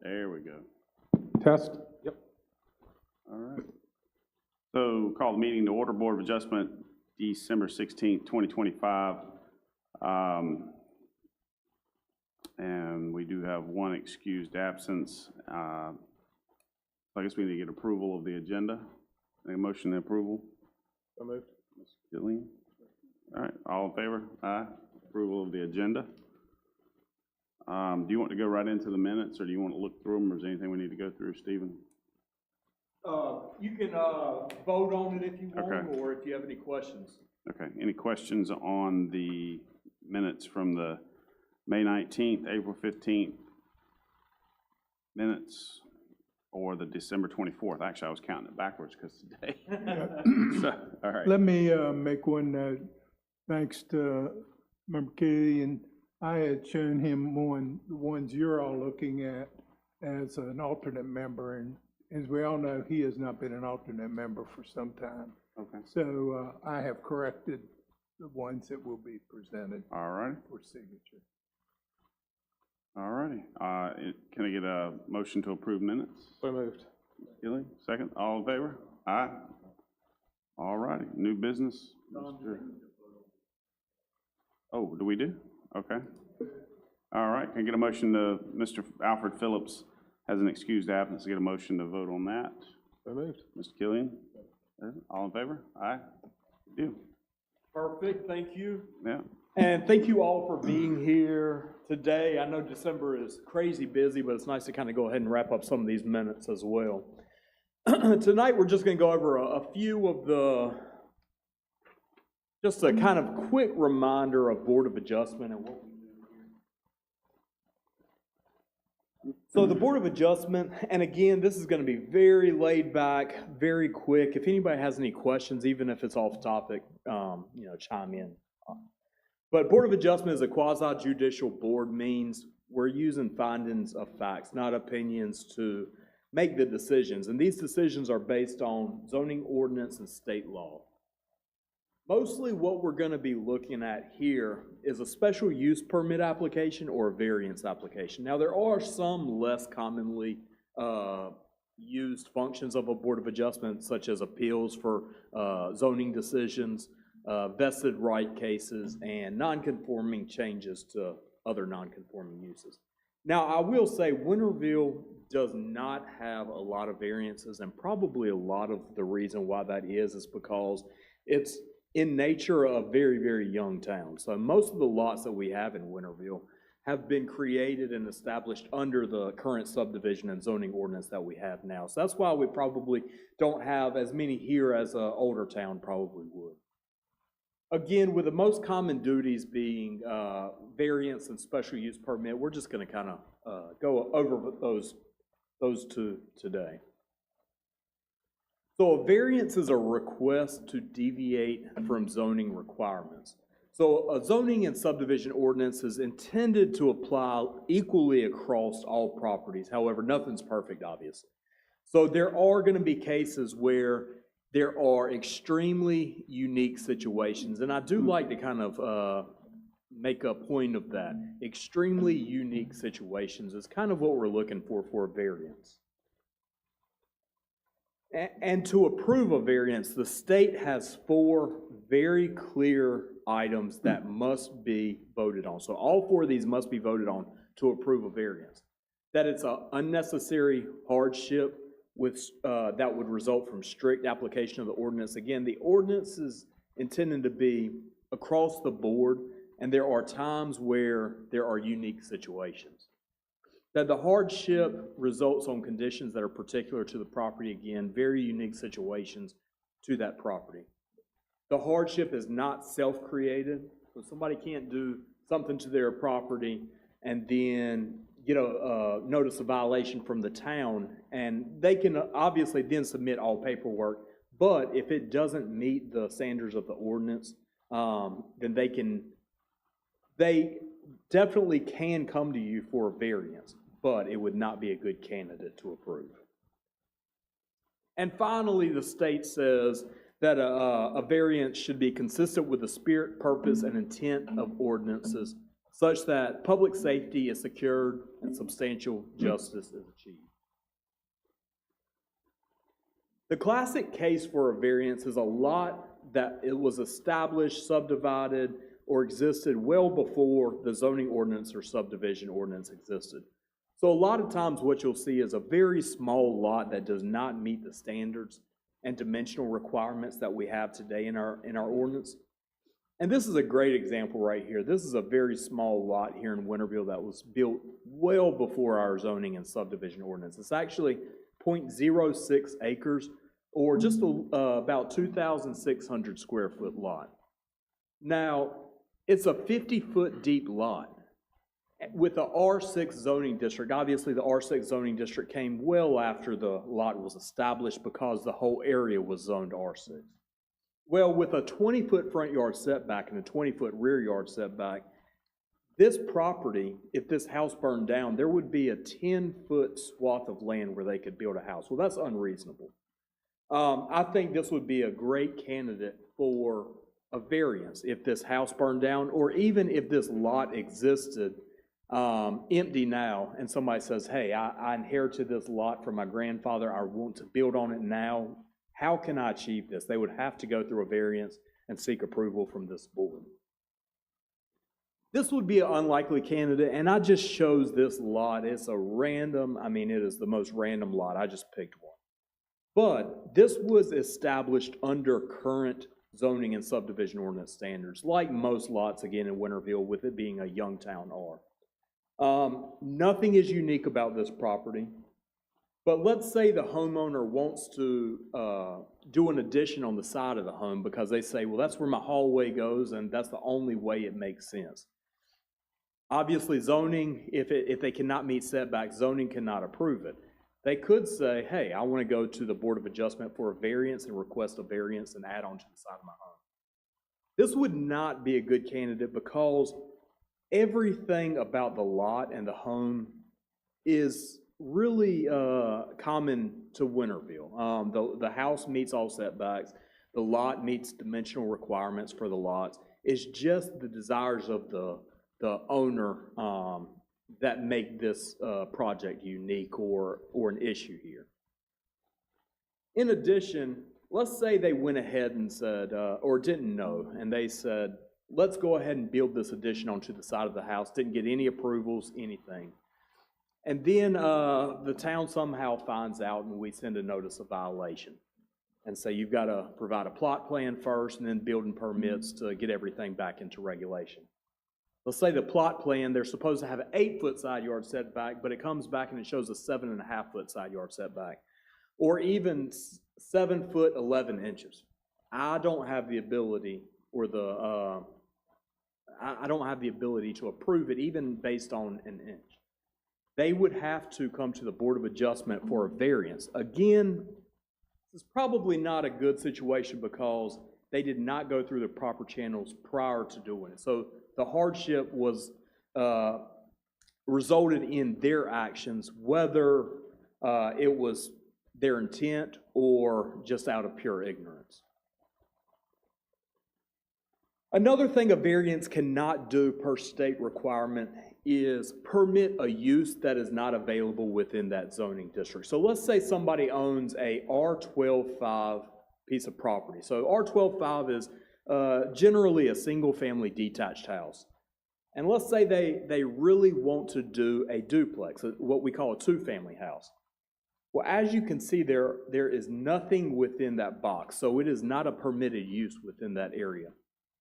There we go. Test? Yep. All right. So call the meeting to order, Board of Adjustment, December 16th, 2025. And we do have one excused absence. I guess we need to get approval of the agenda. Make a motion to approval. So moved. Mr. Gillian. All right, all in favor? Aye. Approval of the agenda. Do you want to go right into the minutes, or do you want to look through them, or is there anything we need to go through, Stephen? You can vote on it if you want, Okay. or if you have any questions. Okay, any questions on the minutes from the May 19th, April 15th minutes, or the December 24th? Actually, I was counting it backwards because today. So, all right. Let me make one note. Thanks to Member Kelly, and I had shown him the ones you're all looking at as an alternate member, and as we all know, he has not been an alternate member for some time. Okay. So I have corrected the ones that will be presented All right. for signature. All righty. Can I get a motion to approve minutes? So moved. Gillian, second. All in favor? Aye. All righty. New business? Mr. Oh, do we do? Okay. All right. Can I get a motion to, Mr. Alfred Phillips has an excused absence. Get a motion to vote on that. So moved. Mr. Killian? All in favor? Aye. Do. Perfect, thank you. Yeah. And thank you all for being here today. I know December is crazy busy, but it's nice to kind of go ahead and wrap up some of these minutes as well. Tonight, we're just going to go over a few of just a kind of quick reminder of Board of Adjustment and what we do here. So the Board of Adjustment, and again, this is going to be very laid back, very quick. If anybody has any questions, even if it's off topic, chime in. But Board of Adjustment is a quasi-judicial board, means we're using findings of facts, not opinions, to make the decisions. And these decisions are based on zoning ordinance and state law. Mostly what we're going to be looking at here is a special use permit application or a variance application. Now, there are some less commonly used functions of a Board of Adjustment, such as appeals for zoning decisions, vested right cases, and non-conforming changes to other non-conforming uses. Now, I will say Winterville does not have a lot of variances, and probably a lot of the reason why that is because it's in nature a very, very young town. So most of the lots that we have in Winterville have been created and established under the current subdivision and zoning ordinance that we have now. So that's why we probably don't have as many here as an older town probably would. Again, with the most common duties being variance and special use permit, we're just going to kind of go over those two today. So a variance is a request to deviate from zoning requirements. So a zoning and subdivision ordinance is intended to apply equally across all properties. However, nothing's perfect, obviously. So there are going to be cases where there are extremely unique situations, and I do like to kind of make a point of that. Extremely unique situations is kind of what we're looking for a variance. And to approve a variance, the state has 4 very clear items that must be voted on. So all 4 of these must be voted on to approve a variance. That it's an unnecessary hardship that would result from strict application of the ordinance. Again, the ordinance is intended to be across the board, and there are times where there are unique situations. That the hardship results on conditions that are particular to the property, again, very unique situations to that property. The hardship is not self-created, so somebody can't do something to their property and then get a notice of violation from the town, and they can obviously then submit all paperwork, but if it doesn't meet the standards of the ordinance, then they definitely can come to you for a variance, but it would not be a good candidate to approve. And finally, the state says that a variance should be consistent with the spirit, purpose, and intent of ordinances such that public safety is secured and substantial justice is achieved. The classic case for a variance is a lot that it was established, subdivided, or existed well before the zoning ordinance or subdivision ordinance existed. So a lot of times what you'll see is a very small lot that does not meet the standards and dimensional requirements that we have today in our ordinance. And this is a great example right here. This is a very small lot here in Winterville that was built well before our zoning and subdivision ordinance. It's actually 0.06 acres, or just about 2,600 square foot lot. Now, it's a 50-foot deep lot with the R6 zoning district. Obviously, the R6 zoning district came well after the lot was established because the whole area was zoned R6. Well, with a 20-foot front yard setback and a 20-foot rear yard setback, this property, if this house burned down, there would be a 10-foot swath of land where they could build a house. Well, that's unreasonable. I think this would be a great candidate for a variance if this house burned down, or even if this lot existed empty now, and somebody says, hey, I inherited this lot from my grandfather, I want to build on it now. How can I achieve this? They would have to go through a variance and seek approval from this board. This would be an unlikely candidate, and I just chose this lot. It's a random, it is the most random lot. I just picked one. But this was established under current zoning and subdivision ordinance standards, like most lots, again, in Winterville, with it being a young town R. Nothing is unique about this property, but let's say the homeowner wants to do an addition on the side of the home because they say, well, that's where my hallway goes, and that's the only way it makes sense. Obviously, zoning, if they cannot meet setbacks, zoning cannot approve it. They could say, hey, I want to go to the Board of Adjustment for a variance and request a variance and add on to the side of my home. This would not be a good candidate because everything about the lot and the home is really common to Winterville. The house meets all setbacks. The lot meets dimensional requirements for the lots. It's just the desires of the owner that make this project unique or an issue here. In addition, let's say they went ahead and said, or didn't know, and they said, let's go ahead and build this addition onto the side of the house, didn't get any approvals, anything. And then the town somehow finds out and we send a notice of violation and say you've got to provide a plot plan first and then building permits to get everything back into regulation. Let's say the plot plan, they're supposed to have an 8-foot side yard setback, but it comes back and it shows a 7.5-foot side yard setback, or even 7 foot 11 inches. I don't have the ability, or I don't have the ability to approve it, even based on an inch. They would have to come to the Board of Adjustment for a variance. Again, this is probably not a good situation because they did not go through the proper channels prior to doing it. So the hardship was resulted in their actions, whether it was their intent or just out of pure ignorance. Another thing a variance cannot do per state requirement is permit a use that is not available within that zoning district. So let's say somebody owns a R12-5 piece of property. So R12-5 is generally a single-family detached house. And let's say they really want to do a duplex, what we call a two-family house. Well, as you can see, there is nothing within that box, so it is not a permitted use within that area.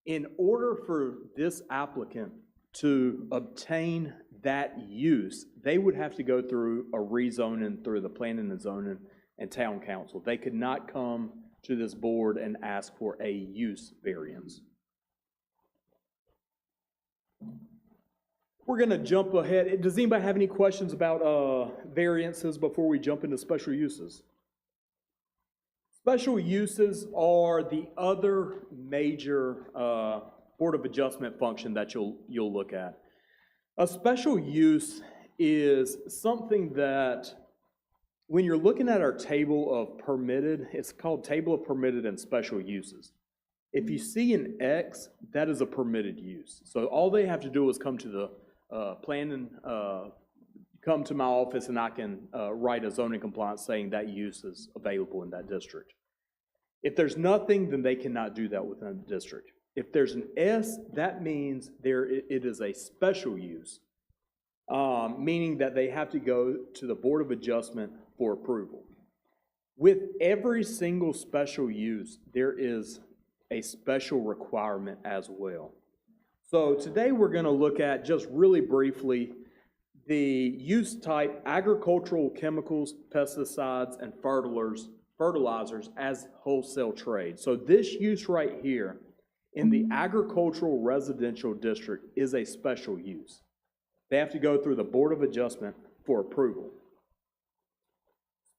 In order for this applicant to obtain that use, they would have to go through a rezoning through the planning and zoning and town council. They could not come to this board and ask for a use variance. We're going to jump ahead. Does anybody have any questions about variances before we jump into special uses? Special uses are the other major Board of Adjustment function that you'll look at. A special use is something that, when you're looking at our table of permitted, it's called Table of Permitted and Special Uses. If you see an X, that is a permitted use. So all they have to do is come to the planning, come to my office, and I can write a zoning compliance saying that use is available in that district. If there's nothing, then they cannot do that within the district. If there's an S, that means it is a special use, meaning that they have to go to the Board of Adjustment for approval. With every single special use, there is a special requirement as well. So today we're going to look at, just really briefly, the use type: agricultural chemicals, pesticides, and fertilizers as wholesale trade. So this use right here in the agricultural residential district is a special use. They have to go through the Board of Adjustment for approval.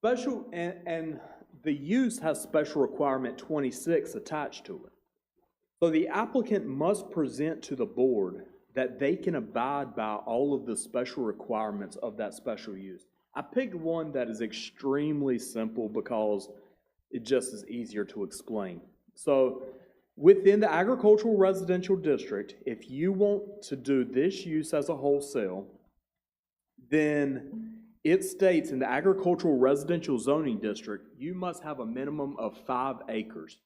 Special, and the use has special requirement 26 attached to it. So the applicant must present to the board that they can abide by all of the special requirements of that special use. I picked one that is extremely simple because it just is easier to explain. So within the agricultural residential district, if you want to do this use as a wholesale, then it states in the agricultural residential zoning district, you must have a minimum of 5 acres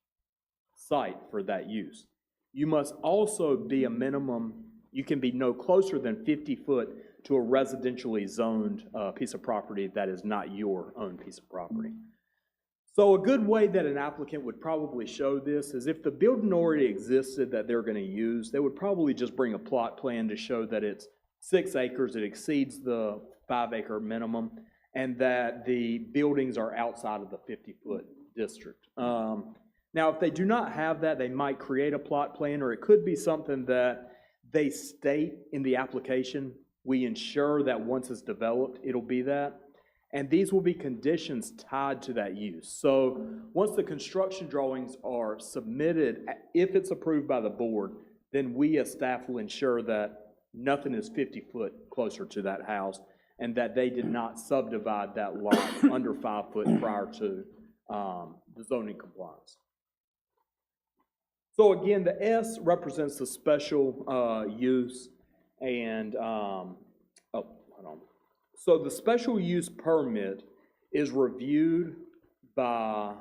site for that use. You must also be a minimum, you can be no closer than 50 foot to a residentially zoned piece of property that is not your own piece of property. So a good way that an applicant would probably show this is if the building already existed that they're going to use, they would probably just bring a plot plan to show that it's 6 acres, it exceeds the 5-acre minimum, and that the buildings are outside of the 50-foot district. Now, if they do not have that, they might create a plot plan, or it could be something that they state in the application. We ensure that once it's developed, it'll be that. And these will be conditions tied to that use. So once the construction drawings are submitted, if it's approved by the board, then we as staff will ensure that nothing is 50 foot closer to that house, and that they did not subdivide that lot under 5 foot prior to the zoning compliance. So again, the S represents the special use, and so the special use permit is reviewed by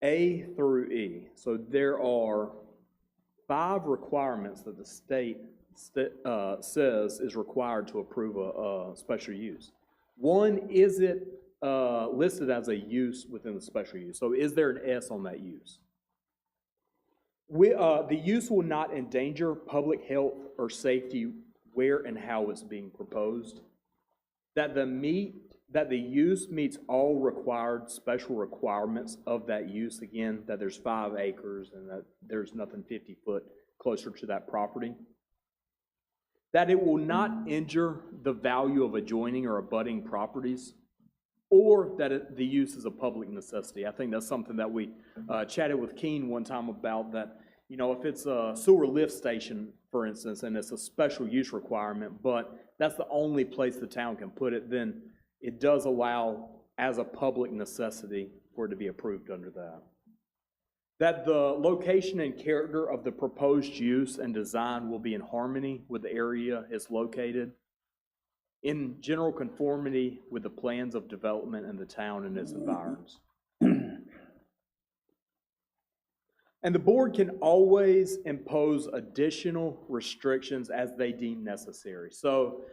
A through E. So there are 5 requirements that the state says is required to approve a special use. One, is it listed as a use within the special use? So is there an S on that use? The use will not endanger public health or safety where and how it's being proposed. That the use meets all required special requirements of that use. Again, that there's 5 acres and that there's nothing 50 foot closer to that property. That it will not injure the value of adjoining or abutting properties, or that the use is a public necessity. I think that's something that we chatted with Keene one time about, that, you know, if it's a sewer lift station, for instance, and it's a special use requirement, but that's the only place the town can put it, then it does allow as a public necessity for it to be approved under that. That the location and character of the proposed use and design will be in harmony with the area it's located, in general conformity with the plans of development in the town and its environs. And the board can always impose additional restrictions as they deem necessary. So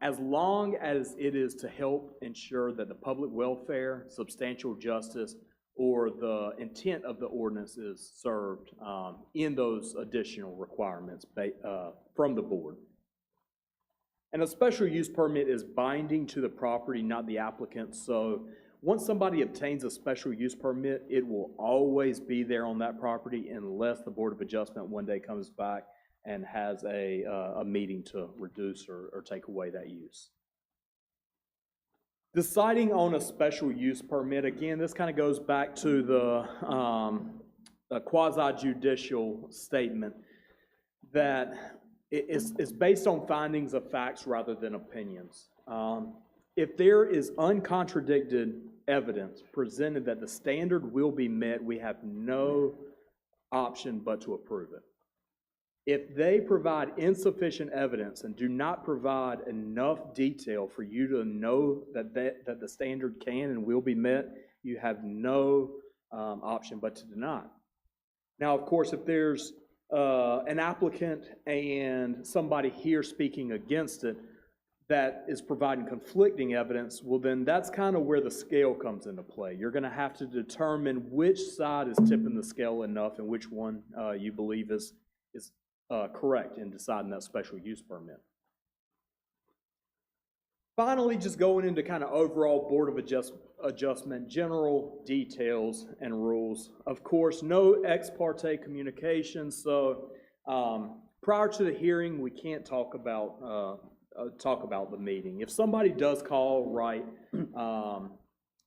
as long as it is to help ensure that the public welfare, substantial justice, or the intent of the ordinance is served in those additional requirements from the board. And a special use permit is binding to the property, not the applicant. So once somebody obtains a special use permit, it will always be there on that property unless the Board of Adjustment one day comes back and has a meeting to reduce or take away that use. Deciding on a special use permit, again, this kind of goes back to the quasi-judicial statement that it's based on findings of facts rather than opinions. If there is uncontradicted evidence presented that the standard will be met, we have no option but to approve it. If they provide insufficient evidence and do not provide enough detail for you to know that the standard can and will be met, you have no option but to deny. Now, of course, if there's an applicant and somebody here speaking against it that is providing conflicting evidence, well, then that's kind of where the scale comes into play. You're going to have to determine which side is tipping the scale enough and which one you believe is correct in deciding that special use permit. Finally, just going into kind of overall Board of Adjustment, general details and rules. Of course, no ex parte communication, so prior to the hearing, we can't talk about the meeting. If somebody does call, right,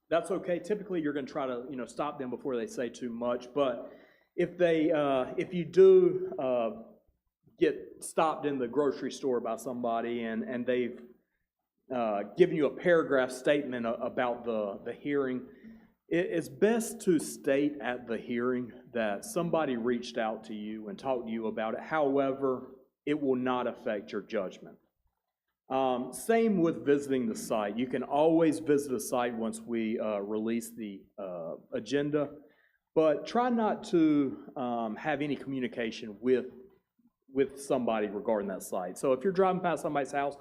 that's okay. Typically, you're going to try to stop them before they say too much, but if you do get stopped in the grocery store by somebody and they've given you a paragraph statement about the hearing, it's best to state at the hearing that somebody reached out to you and talked to you about it. However, it will not affect your judgment. Same with visiting the site. You can always visit a site once we release the agenda, but try not to have any communication with somebody regarding that site. So if you're driving past somebody's house,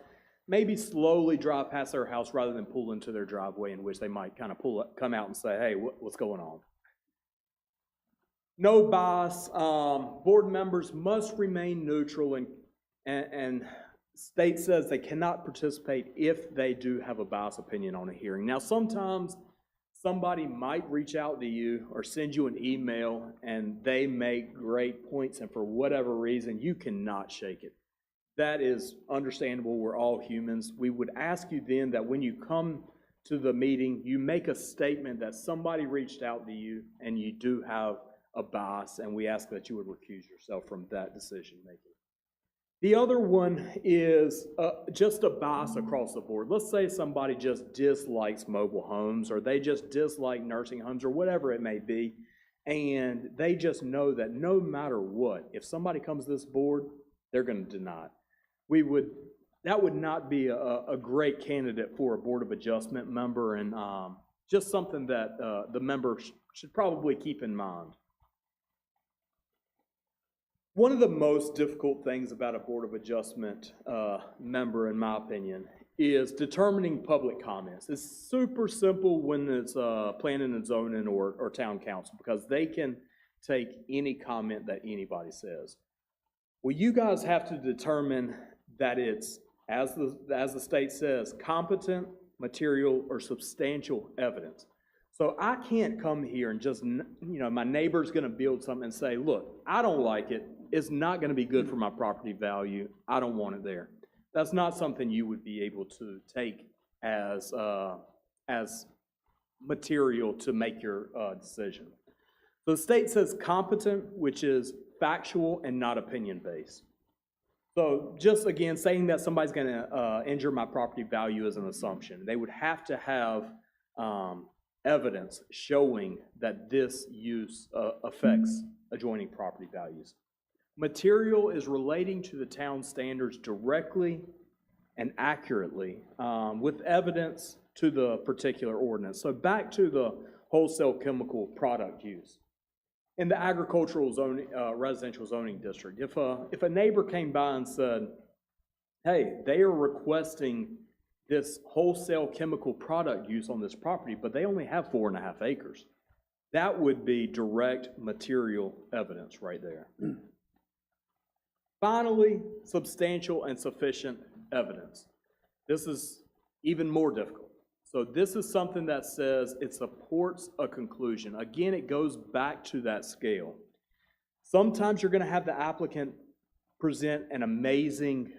maybe slowly drive past their house rather than pull into their driveway, in which they might kind of come out and say, hey, what's going on? No bias. Board members must remain neutral, and state says they cannot participate if they do have a biased opinion on a hearing. Now, sometimes somebody might reach out to you or send you an email and they make great points, and for whatever reason, you cannot shake it. That is understandable. We're all humans. We would ask you then that when you come to the meeting, you make a statement that somebody reached out to you and you do have a bias, and we ask that you would recuse yourself from that decision making. The other one is just a bias across the board. Let's say somebody just dislikes mobile homes, or they just dislike nursing homes, or whatever it may be, and they just know that no matter what, if somebody comes to this board, they're going to deny it. That would not be a great candidate for a Board of Adjustment member, and just something that the member should probably keep in mind. One of the most difficult things about a Board of Adjustment member, in my opinion, is determining public comments. It's super simple when it's planning and zoning or town council, because they can take any comment that anybody says. Well, you guys have to determine that it's, as the state says, competent, material, or substantial evidence. So I can't come here and just, my neighbor's going to build something and say, look, I don't like it. It's not going to be good for my property value. I don't want it there. That's not something you would be able to take as material to make your decision. So the state says competent, which is factual and not opinion-based. So just again, saying that somebody's going to injure my property value is an assumption. They would have to have evidence showing that this use affects adjoining property values. Material is relating to the town standards directly and accurately with evidence to the particular ordinance. So back to the wholesale chemical product use. In the agricultural zoning, residential zoning district, if a neighbor came by and said, hey, they are requesting this wholesale chemical product use on this property, but they only have 4.5 acres, that would be direct material evidence right there. Finally, substantial and sufficient evidence. This is even more difficult. So this is something that says it supports a conclusion. Again, it goes back to that scale. Sometimes you're going to have the applicant present an amazing,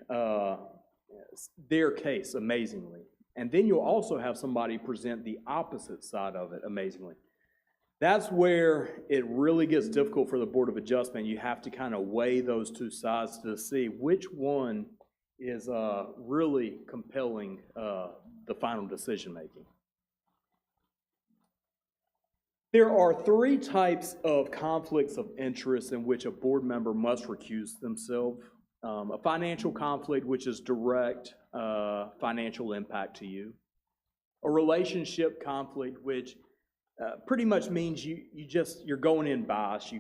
their case amazingly. And then you'll also have somebody present the opposite side of it amazingly. That's where it really gets difficult for the Board of Adjustment. You have to kind of weigh those two sides to see which one is really compelling the final decision making. There are three types of conflicts of interest in which a board member must recuse themselves. A financial conflict, which is direct financial impact to you. A relationship conflict, which pretty much means you're going in biased.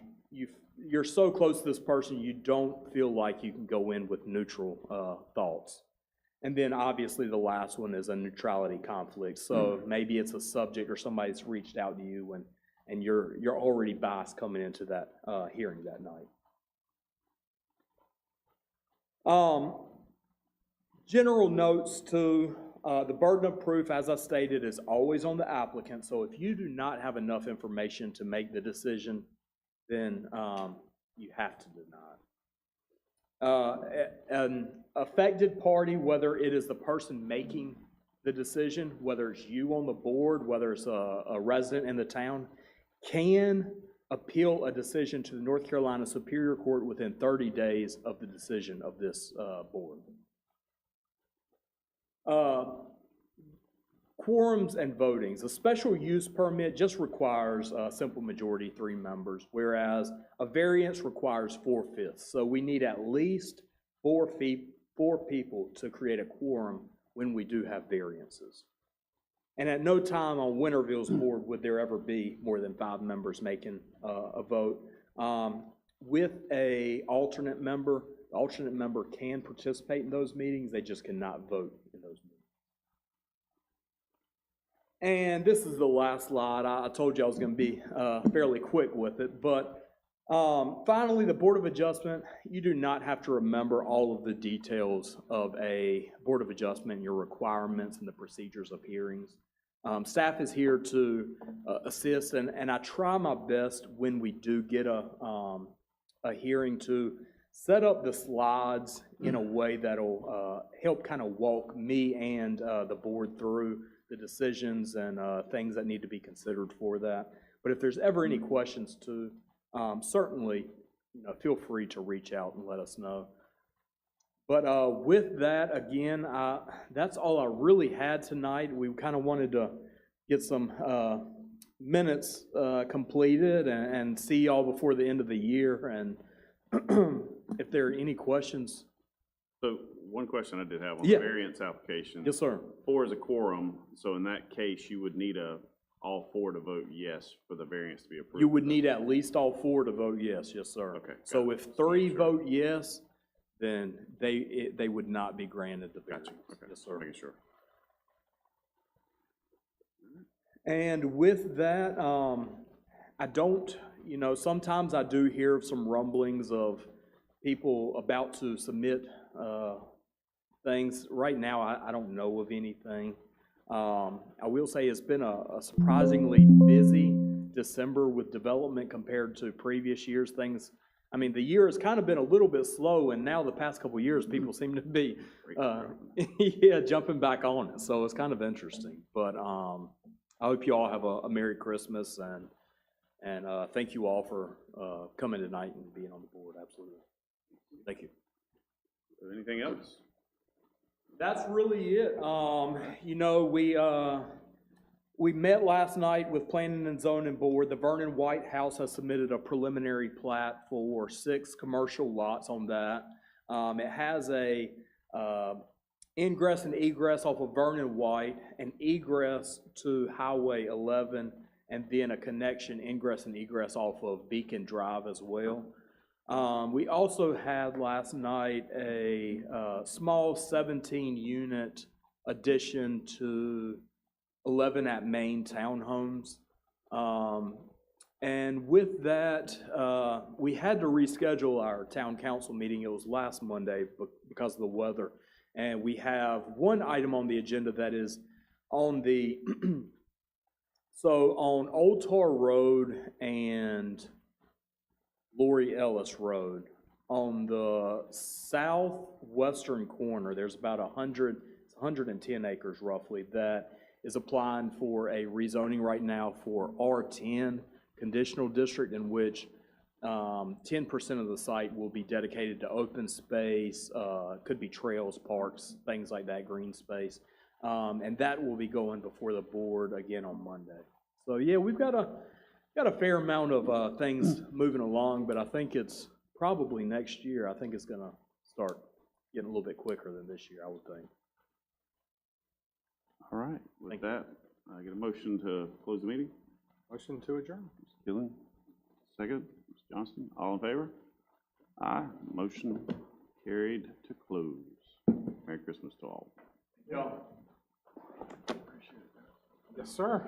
You're so close to this person, you don't feel like you can go in with neutral thoughts. And then obviously the last one is a neutrality conflict. So maybe it's a subject or somebody's reached out to you and you're already biased coming into that hearing that night. General notes to the burden of proof, as I stated, is always on the applicant. So if you do not have enough information to make the decision, then you have to deny. An affected party, whether it is the person making the decision, whether it's you on the board, whether it's a resident in the town, can appeal a decision to the North Carolina Superior Court within 30 days of the decision of this board. Quorums and votings. A special use permit just requires a simple majority, 3 members, whereas a variance requires 4/5. So we need at least 4 people to create a quorum when we do have variances. And at no time on Winterville's board would there ever be more than 5 members making a vote. With an alternate member, the alternate member can participate in those meetings, they just cannot vote in those meetings. And this is the last slide. I told you I was going to be fairly quick with it, but finally, the Board of Adjustment, you do not have to remember all of the details of a Board of Adjustment, your requirements and the procedures of hearings. Staff is here to assist, and I try my best when we do get a hearing to set up the slides in a way that'll help kind of walk me and the board through the decisions and things that need to be considered for that. But if there's ever any questions too, certainly feel free to reach out and let us know. But with that, again, that's all I really had tonight. We kind of wanted to get some minutes completed and see y'all before the end of the year. And if there are any questions. So one question I did have on Yeah. the variance application. Yes, sir. 4 is a quorum, so in that case, you would need all 4 to vote yes for the variance to be approved. You would need at least all 4 to vote yes. Yes, sir. Okay. So if 3 Sure. vote yes, then they would not be granted the variance. Gotcha. Okay. Yes, sir. Making sure. And with that, I don't, sometimes I do hear of some rumblings of people about to submit things. Right now, I don't know of anything. I will say it's been a surprisingly busy December with development compared to previous years. The year has kind of been a little bit slow, and now the past couple of years, people seem to be, jumping back on it. So it's kind of interesting. But I hope you all have a Merry Christmas, and thank you all for coming tonight and being on the board. Absolutely. Thank you. Anything else? That's really it. We met last night with Planning and Zoning Board. The Vernon White House has submitted a preliminary plat for 6 commercial lots on that. It has a ingress and egress off of Vernon White, an egress to Highway 11, and then a connection ingress and egress off of Beacon Drive as well. We also had last night a small 17-unit addition to 11 at Main Townhomes. And with that, we had to reschedule our town council meeting. It was last Monday because of the weather. And we have one item on the agenda that is on the, so on Old Tar Road and Lori Ellis Road, on the southwestern corner, there's about 110 acres roughly that is applying for a rezoning right now for R10 conditional district, in which 10% of the site will be dedicated to open space, could be trails, parks, things like that, green space. And that will be going before the board again on Monday. So yeah, we've got got a fair amount of things moving along, but I think it's probably next year. I think it's going to start getting a little bit quicker than this year, I would think. All right, with that, I get a motion to close the meeting. Motion to adjourn. Mr. Gillen, second. Mr. Johnston, all in favor? Aye. Motion carried to close. Merry Christmas to all. Yeah. Yes, sir.